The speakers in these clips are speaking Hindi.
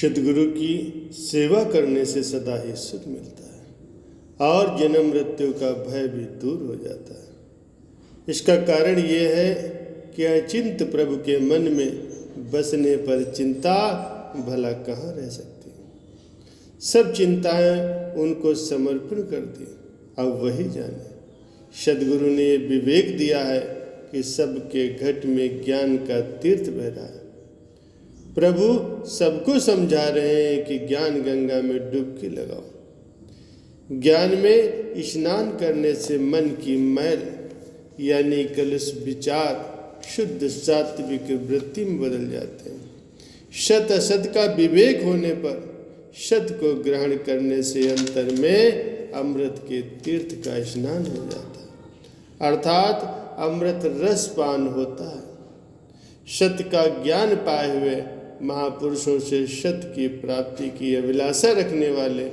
सद्गुरु की सेवा करने से सदा ही सुख मिलता है और जन्म मृत्यु का भय भी दूर हो जाता है। इसका कारण ये है कि अचिंत प्रभु के मन में बसने पर चिंता भला कहाँ रह सकती। सब चिंताएं उनको समर्पण कर दी, अब वही जाने। सद्गुरु ने विवेक दिया है कि सबके घट में ज्ञान का तीर्थ बह रहा है। प्रभु सबको समझा रहे हैं कि ज्ञान गंगा में डुबकी लगाओ। ज्ञान में स्नान करने से मन की मैल यानी कलुष विचार शुद्ध सात्विक वृत्ति में बदल जाते हैं। सत असत का विवेक होने पर सत को ग्रहण करने से अंतर में अमृत के तीर्थ का स्नान हो जाता है, अर्थात अमृत रस पान होता है। सत का ज्ञान पाए हुए महापुरुषों से सत की प्राप्ति की अभिलाषा रखने वाले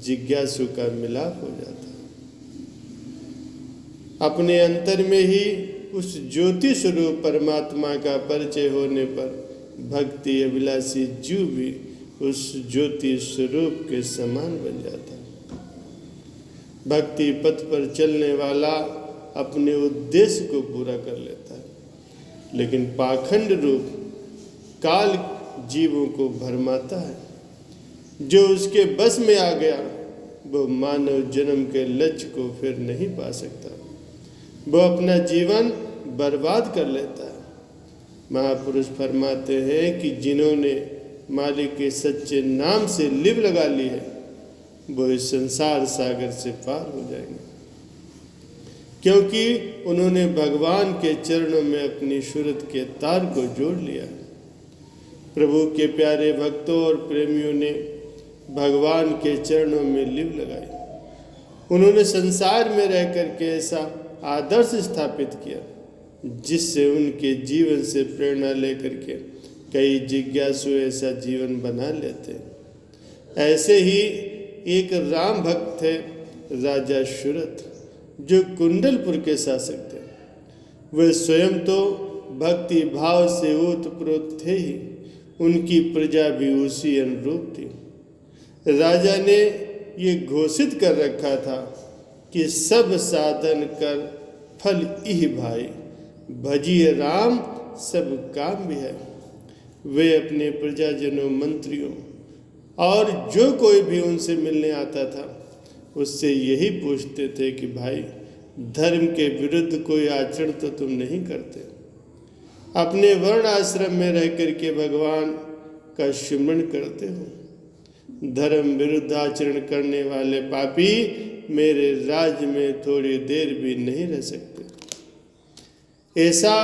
जिज्ञासु का मिलाप हो जाता है। अपने अंतर में ही उस ज्योति स्वरूप परमात्मा का परिचय होने पर भक्ति अभिलाषी जीव भी उस ज्योति स्वरूप के समान बन जाता है। भक्ति पथ पर चलने वाला अपने उद्देश्य को पूरा कर लेता है, लेकिन पाखंड रूप काल जीवों को भरमाता है। जो उसके बस में आ गया वो मानव जन्म के लक्ष्य को फिर नहीं पा सकता, वो अपना जीवन बर्बाद कर लेता है। महापुरुष फरमाते हैं कि जिन्होंने मालिक के सच्चे नाम से लिव लगा ली है वो इस संसार सागर से पार हो जाएंगे, क्योंकि उन्होंने भगवान के चरणों में अपनी सूरत के तार को जोड़ लिया है। प्रभु के प्यारे भक्तों और प्रेमियों ने भगवान के चरणों में लिव लगाई। उन्होंने संसार में रह करके ऐसा आदर्श स्थापित किया जिससे उनके जीवन से प्रेरणा लेकर के कई जिज्ञासु ऐसा जीवन बना लेते। ऐसे ही एक राम भक्त थे राजा सूरत, जो कुंडलपुर के शासक थे। वे स्वयं तो भक्ति भाव से ओतप्रोत थे ही, उनकी प्रजा भी उसी अनुरूप थी। राजा ने ये घोषित कर रखा था कि सब साधन कर फल इह भाई, भजिए राम सब काम भी है। वे अपने प्रजाजनों मंत्रियों और जो कोई भी उनसे मिलने आता था उससे यही पूछते थे कि भाई धर्म के विरुद्ध कोई आचरण तो तुम नहीं करते। अपने वर्ण आश्रम में रह करके भगवान का स्मरण करते हो। धर्म विरुद्ध आचरण करने वाले पापी मेरे राज्य में थोड़ी देर भी नहीं रह सकते। ऐसा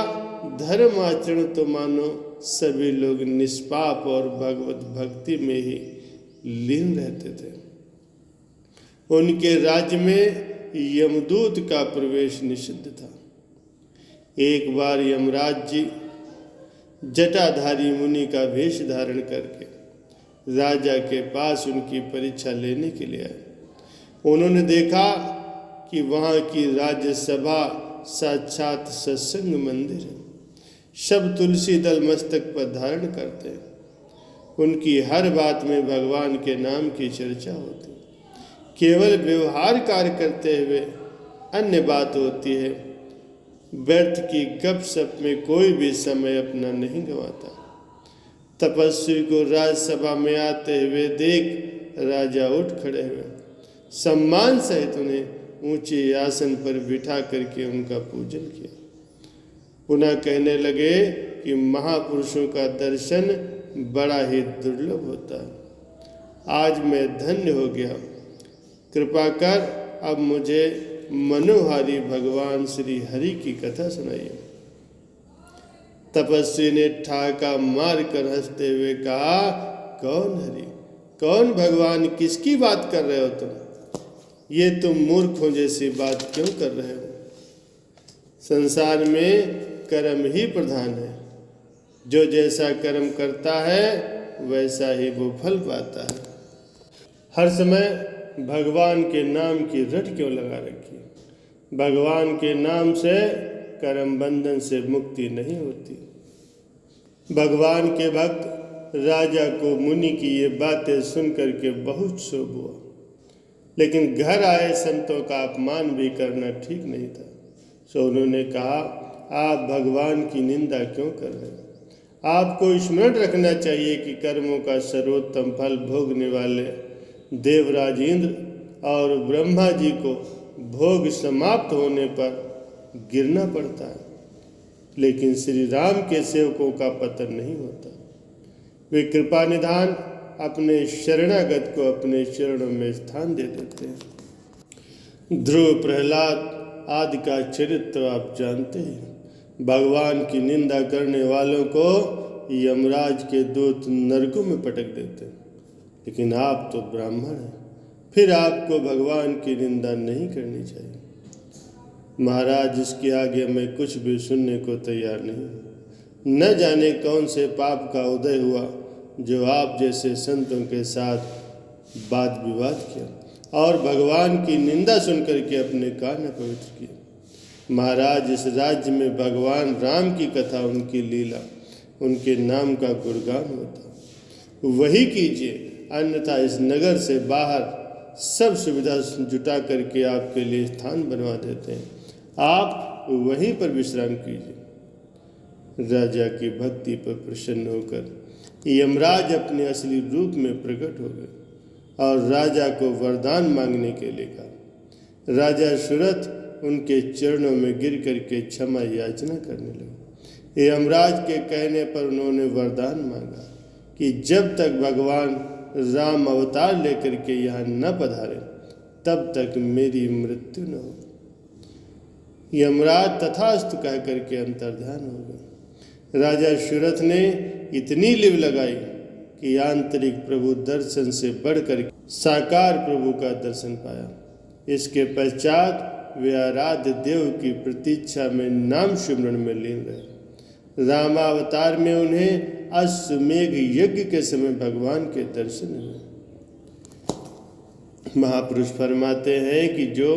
धर्म आचरण तो मानो सभी लोग निष्पाप और भगवत भक्ति में ही लीन रहते थे। उनके राज्य में यमदूत का प्रवेश निषिद्ध था। एक बार यमराज जी जटाधारी मुनि का वेश धारण करके राजा के पास उनकी परीक्षा लेने के लिए आए। उन्होंने देखा कि वहाँ की राज्यसभा साक्षात सत्संग मंदिर है। सब तुलसी दल मस्तक पर धारण करते हैं। उनकी हर बात में भगवान के नाम की चर्चा होती। केवल व्यवहार कार्य करते हुए अन्य बात होती है। व्यर्थ की गपशप में कोई भी समय अपना नहीं गंवाता। तपस्वी को राजसभा में आते हुए देख राजा उठ खड़े हुए, सम्मान सहित उन्हें ऊंचे आसन पर बिठा करके उनका पूजन किया। पुनः कहने लगे कि महापुरुषों का दर्शन बड़ा ही दुर्लभ होता है। आज मैं धन्य हो गया, कृपा कर अब मुझे मनोहारी भगवान श्री हरि की कथा सुनाइए। तपस्वी ने ठाका मार कर हंसते हुए कहा, कौन हरि, कौन भगवान, किसकी बात कर रहे हो तुम? ये तुम मूर्खों जैसी बात क्यों कर रहे हो? संसार में कर्म ही प्रधान है। जो जैसा कर्म करता है वैसा ही वो फल पाता है। हर समय भगवान के नाम की रट क्यों लगा रखी? भगवान के नाम से कर्म बंधन से मुक्ति नहीं होती। भगवान के भक्त राजा को मुनि की ये बातें सुन करके बहुत शोभ हुआ, लेकिन घर आए संतों का अपमान भी करना ठीक नहीं था। सो उन्होंने कहा, आप भगवान की निंदा क्यों कर रहे हैं? आपको स्मरण रखना चाहिए कि कर्मों का सर्वोत्तम फल भोगने वाले देवराज इंद्र और ब्रह्मा जी को भोग समाप्त होने पर गिरना पड़ता है, लेकिन श्री राम के सेवकों का पतन नहीं होता। वे कृपा निधान अपने शरणागत को अपने चरणों में स्थान दे देते हैं। ध्रुव, प्रहलाद आदि का चरित्र आप जानते हैं। भगवान की निंदा करने वालों को यमराज के दूत नरकों में पटक देते हैं, लेकिन आप तो ब्राह्मण हैं, फिर आपको भगवान की निंदा नहीं करनी चाहिए। महाराज, इसके आगे मैं कुछ भी सुनने को तैयार नहीं। न जाने कौन से पाप का उदय हुआ जो आप जैसे संतों के साथ वाद विवाद किया और भगवान की निंदा सुनकर के अपने कान अपवित्र किए। महाराज, इस राज्य में भगवान राम की कथा, उनकी लीला, उनके नाम का गुणगान होता, वही कीजिए, अन्यथा इस नगर से बाहर सब सुविधा जुटा करके आपके लिए स्थान बनवा देते हैं, आप वहीं पर विश्राम कीजिए। राजा की भक्ति पर प्रसन्न होकर यमराज अपने असली रूप में प्रकट हो गए और राजा को वरदान मांगने के लिए कहा। राजा सुरथ उनके चरणों में गिर करके क्षमा याचना करने लगे। यमराज के कहने पर उन्होंने वरदान मांगा कि जब तक भगवान राम अवतार लेकर के यहाँ न पधारे तब तक मेरी मृत्यु न हो। यमराज तथास्तु कह करके अंतर्ध्यान हो गए। राजा सुरथ ने इतनी लिव लगाई कि आंतरिक प्रभु दर्शन से बढ़कर साकार प्रभु का दर्शन पाया। इसके पश्चात वे आराध्य देव की प्रतीक्षा में नाम सिमरन में लीन रहे। रामावतार में उन्हें अश्वमेघ यज्ञ के समय भगवान के दर्शन हुए। महापुरुष फरमाते हैं कि जो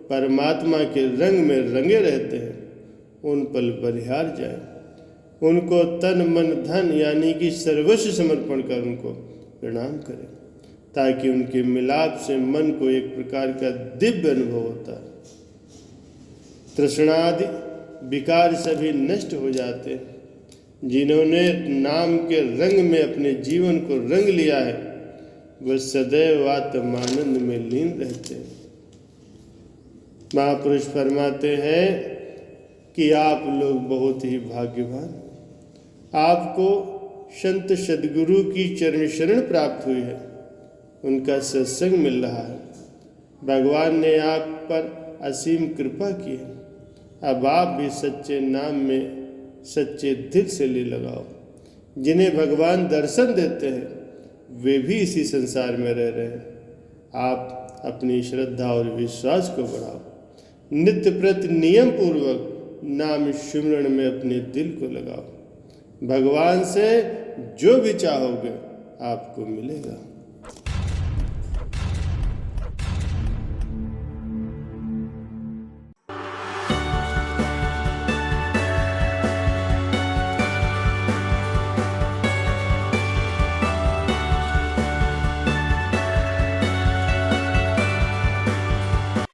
परमात्मा के रंग में रंगे रहते हैं उन पर बलिहार जाए, उनको तन मन धन यानी कि सर्वस्व समर्पण कर उनको प्रणाम करें, ताकि उनके मिलाप से मन को एक प्रकार का दिव्य अनुभव होता है। तृष्णादि विकार सभी नष्ट हो जाते हैं। जिन्होंने नाम के रंग में अपने जीवन को रंग लिया है वह सदैव आत्मानंद में लीन रहते हैं। महापुरुष फरमाते हैं कि आप लोग बहुत ही भाग्यवान हैं। आपको संत सद्गुरु की चरण शरण प्राप्त हुई है, उनका सत्संग मिल रहा है। भगवान ने आप पर असीम कृपा की है। अब आप भी सच्चे नाम में सच्चे दिल से ली लगाओ। जिन्हें भगवान दर्शन देते हैं वे भी इसी संसार में रह रहे हैं। आप अपनी श्रद्धा और विश्वास को बढ़ाओ। नित्य प्रति नियम पूर्वक नाम सिमरन में अपने दिल को लगाओ। भगवान से जो भी चाहोगे आपको मिलेगा।